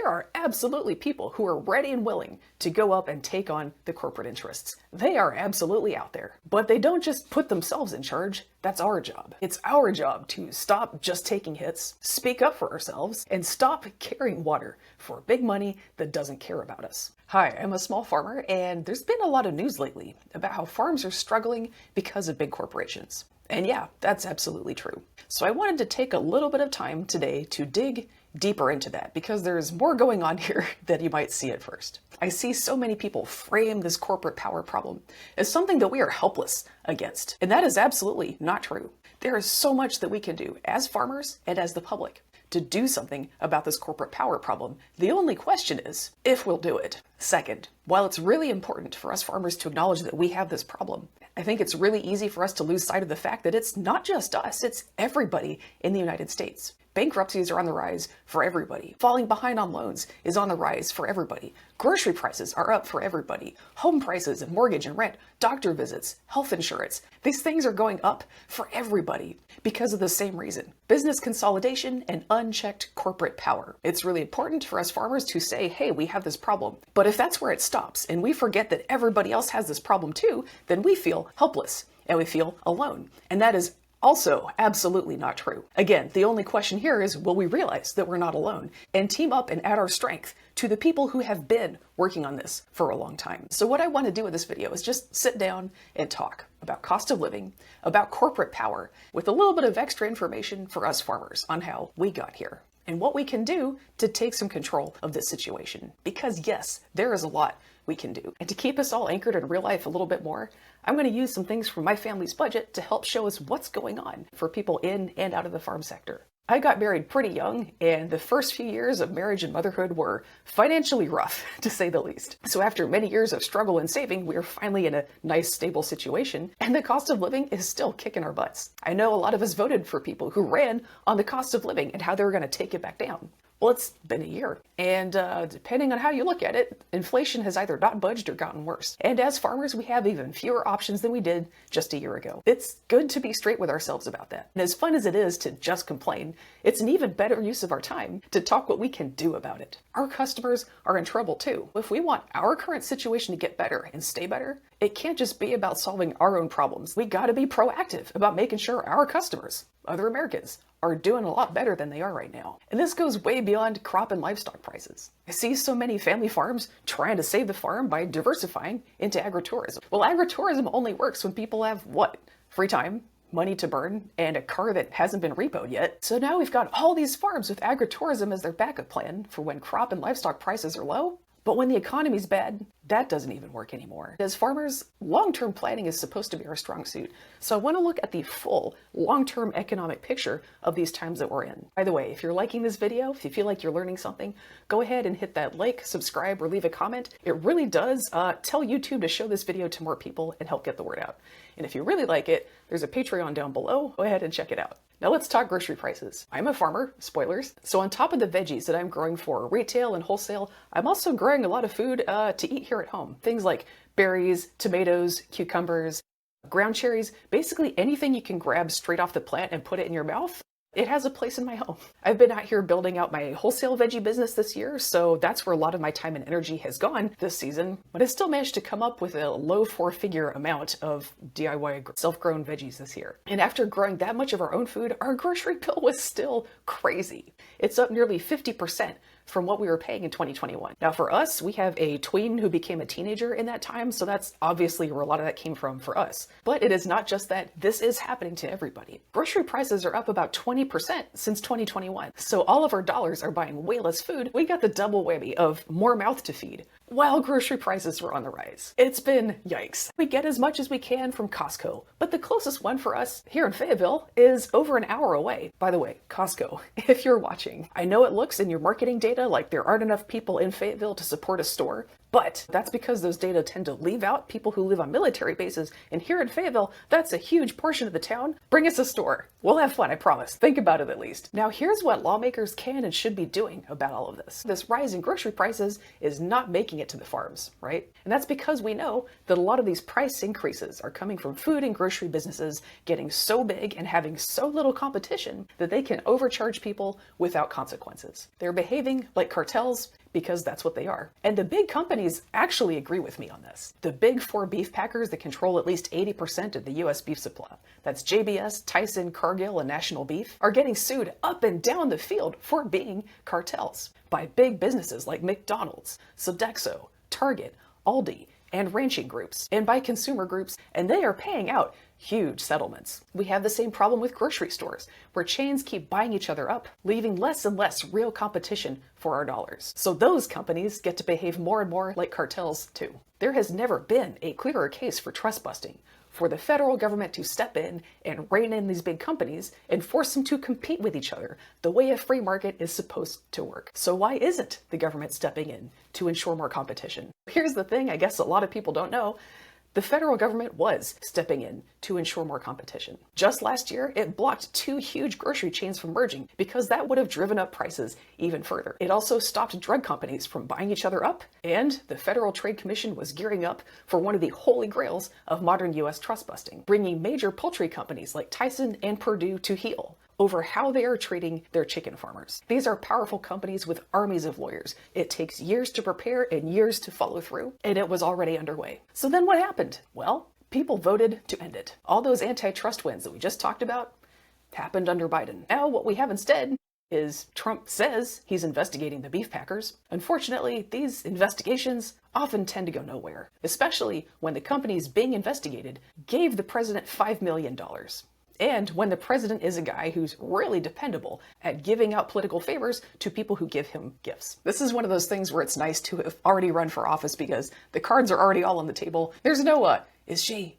there are absolutely people who are ready and willing to go up and take on the corporate interests. They are absolutely out there. But they don't just put themselves in charge. That's our job. It's our job to stop just taking hits, speak up for ourselves, and stop carrying water for big money that doesn't care about us. Hi, I'm a small farmer, and there's been a lot of news lately about how farms are struggling because of big corporations. And yeah, that's absolutely true. So I wanted to take a little bit of time today to dig deeper into that, because there's more going on here than you might see at first. I see so many people frame this corporate power problem as something that we are helpless against, and that is absolutely not true. There is so much that we can do as farmers and as the public to do something about this corporate power problem. The only question is if we'll do it. Second, while it's really important for us farmers to acknowledge that we have this problem, I think it's really easy for us to lose sight of the fact that it's not just us, it's everybody in the United States. Bankruptcies are on the rise for everybody. Falling behind on loans is on the rise for everybody. Grocery prices are up for everybody. Home prices and mortgage and rent, doctor visits, health insurance, these things are going up for everybody because of the same reason: business consolidation and unchecked corporate power. It's really important for us farmers to say, hey, we have this problem. But if that's where it stops and we forget that everybody else has this problem too, then we feel helpless and we feel alone. And that is also absolutely not true. Again, the only question here is, will we realize that we're not alone and team up and add our strength to the people who have been working on this for a long time? So what I want to do with this video is just sit down and talk about cost of living, about corporate power, with a little bit of extra information for us farmers on how we got here and what we can do to take some control of this situation. Because yes, there is a lot we can do. And to keep us all anchored in real life a little bit more, I'm going to use some things from my family's budget to help show us what's going on for people in and out of the farm sector. I got married pretty young, and the first few years of marriage and motherhood were financially rough, to say the least. So after many years of struggle and saving, we are finally in a nice, stable situation, and the cost of living is still kicking our butts. I know a lot of us voted for people who ran on the cost of living and how they were going to take it back down. Well, it's been a year, and depending on how you look at it, inflation has either not budged or gotten worse. And as farmers, we have even fewer options than we did just a year ago. It's good to be straight with ourselves about that. And as fun as it is to just complain, it's an even better use of our time to talk what we can do about it. Our customers are in trouble too. If we want our current situation to get better and stay better, it can't just be about solving our own problems. We gotta be proactive about making sure our customers, other Americans, are doing a lot better than they are right now. And this goes way beyond crop and livestock prices. I see so many family farms trying to save the farm by diversifying into agritourism. Well, agritourism only works when people have what? Free time, money to burn, and a car that hasn't been repoed yet. So now we've got all these farms with agritourism as their backup plan for when crop and livestock prices are low. But when the economy's bad, that doesn't even work anymore. As farmers, long-term planning is supposed to be our strong suit. So I want to look at the full long-term economic picture of these times that we're in. By the way, if you're liking this video, if you feel like you're learning something, go ahead and hit that like, subscribe, or leave a comment. It really does tell YouTube to show this video to more people and help get the word out. And if you really like it, there's a Patreon down below. Go ahead and check it out. Now let's talk grocery prices. I'm a farmer, spoilers. So on top of the veggies that I'm growing for retail and wholesale, I'm also growing a lot of food to eat here at home. Things like berries, tomatoes, cucumbers, ground cherries, basically anything you can grab straight off the plant and put it in your mouth. It has a place in my home. I've been out here building out my wholesale veggie business this year, so that's where a lot of my time and energy has gone this season, but I still managed to come up with a low four-figure amount of DIY self-grown veggies this year. And after growing that much of our own food, our grocery bill was still crazy. It's up nearly 50% from what we were paying in 2021. Now for us, we have a tween who became a teenager in that time, so that's obviously where a lot of that came from for us. But it is not just that, this is happening to everybody. Grocery prices are up about 20% since 2021. So all of our dollars are buying way less food. We got the double whammy of more mouth to feed while grocery prices were on the rise. It's been yikes. We get as much as we can from Costco, but the closest one for us here in Fayetteville is over an hour away. By the way, Costco, if you're watching, I know it looks in your marketing data like there aren't enough people in Fayetteville to support a store, but that's because those data tend to leave out people who live on military bases, and here in Fayetteville, that's a huge portion of the town. Bring us a store. We'll have fun, I promise. Think about it at least. Now here's what lawmakers can and should be doing about all of this. This rise in grocery prices is not making it to the farms, right? And that's because we know that a lot of these price increases are coming from food and grocery businesses getting so big and having so little competition that they can overcharge people without consequences. They're behaving like cartels because that's what they are. And the big companies actually agree with me on this. The big four beef packers that control at least 80% of the US beef supply, that's JBS, Tyson, Cargill, and National Beef, are getting sued up and down the field for being cartels by big businesses like McDonald's, Sodexo, Target, Aldi, and ranching groups, and by consumer groups, and they are paying out huge settlements. We have the same problem with grocery stores, where chains keep buying each other up, leaving less and less real competition for our dollars. So those companies get to behave more and more like cartels too. There has never been a clearer case for trust busting, for the federal government to step in and rein in these big companies and force them to compete with each other the way a free market is supposed to work. So why isn't the government stepping in to ensure more competition? Here's the thing I guess a lot of people don't know. The federal government was stepping in to ensure more competition. Just last year, it blocked 2 huge grocery chains from merging because that would have driven up prices even further. It also stopped drug companies from buying each other up, and the Federal Trade Commission was gearing up for one of the holy grails of modern US trust busting, bringing major poultry companies like Tyson and Purdue to heel over how they are treating their chicken farmers. These are powerful companies with armies of lawyers. It takes years to prepare and years to follow through, and it was already underway. So then what happened? Well, people voted to end it. All those antitrust wins that we just talked about happened under Biden. Now what we have instead is Trump says he's investigating the beef packers. Unfortunately, these investigations often tend to go nowhere, especially when the companies being investigated gave the president $5 million. And when the president is a guy who's really dependable at giving out political favors to people who give him gifts. This is one of those things where it's nice to have already run for office because the cards are already all on the table. There's no, is she,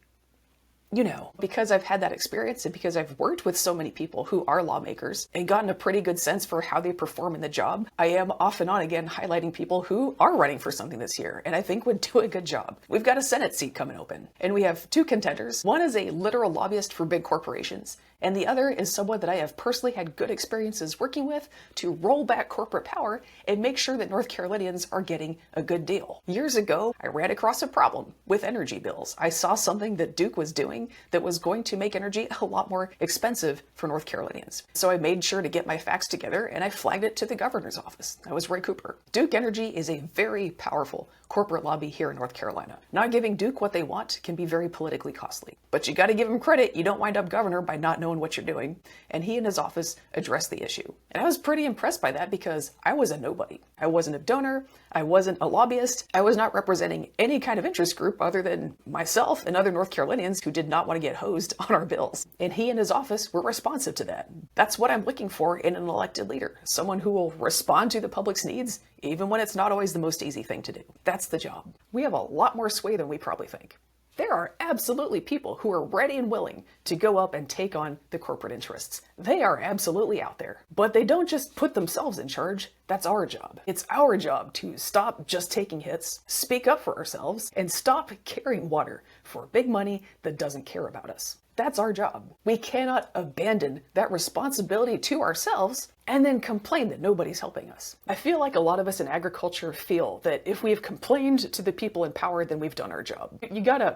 because I've had that experience and because I've worked with so many people who are lawmakers and gotten a pretty good sense for how they perform in the job, I am off and on again highlighting people who are running for something this year and I think would do a good job. We've got a Senate seat coming open and we have 2 contenders. One is a literal lobbyist for big corporations and the other is someone that I have personally had good experiences working with to roll back corporate power and make sure that North Carolinians are getting a good deal. Years ago, I ran across a problem with energy bills. I saw something that Duke was doing that was going to make energy a lot more expensive for North Carolinians. So I made sure to get my facts together and I flagged it to the governor's office. That was Ray Cooper. Duke Energy is a very powerful corporate lobby here in North Carolina. Not giving Duke what they want can be very politically costly. But you got to give him credit. You don't wind up governor by not knowing what you're doing. And he and his office addressed the issue. And I was pretty impressed by that because I was a nobody. I wasn't a donor. I wasn't a lobbyist. I was not representing any kind of interest group other than myself and other North Carolinians who did not want to get hosed on our bills. And he and his office were responsive to that. That's what I'm looking for in an elected leader. Someone who will respond to the public's needs, even when it's not always the most easy thing to do. That's the job. We have a lot more sway than we probably think. There are absolutely people who are ready and willing to go up and take on the corporate interests. They are absolutely out there. But they don't just put themselves in charge. That's our job. It's our job to stop just taking hits, speak up for ourselves, and stop carrying water for big money that doesn't care about us. That's our job. We cannot abandon that responsibility to ourselves and then complain that nobody's helping us. I feel like a lot of us in agriculture feel that if we've complained to the people in power, then we've done our job.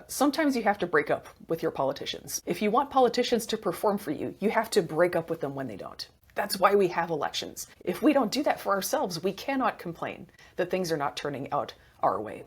Sometimes you have to break up with your politicians. If you want politicians to perform for you, you have to break up with them when they don't. That's why we have elections. If we don't do that for ourselves, we cannot complain that things are not turning out our way.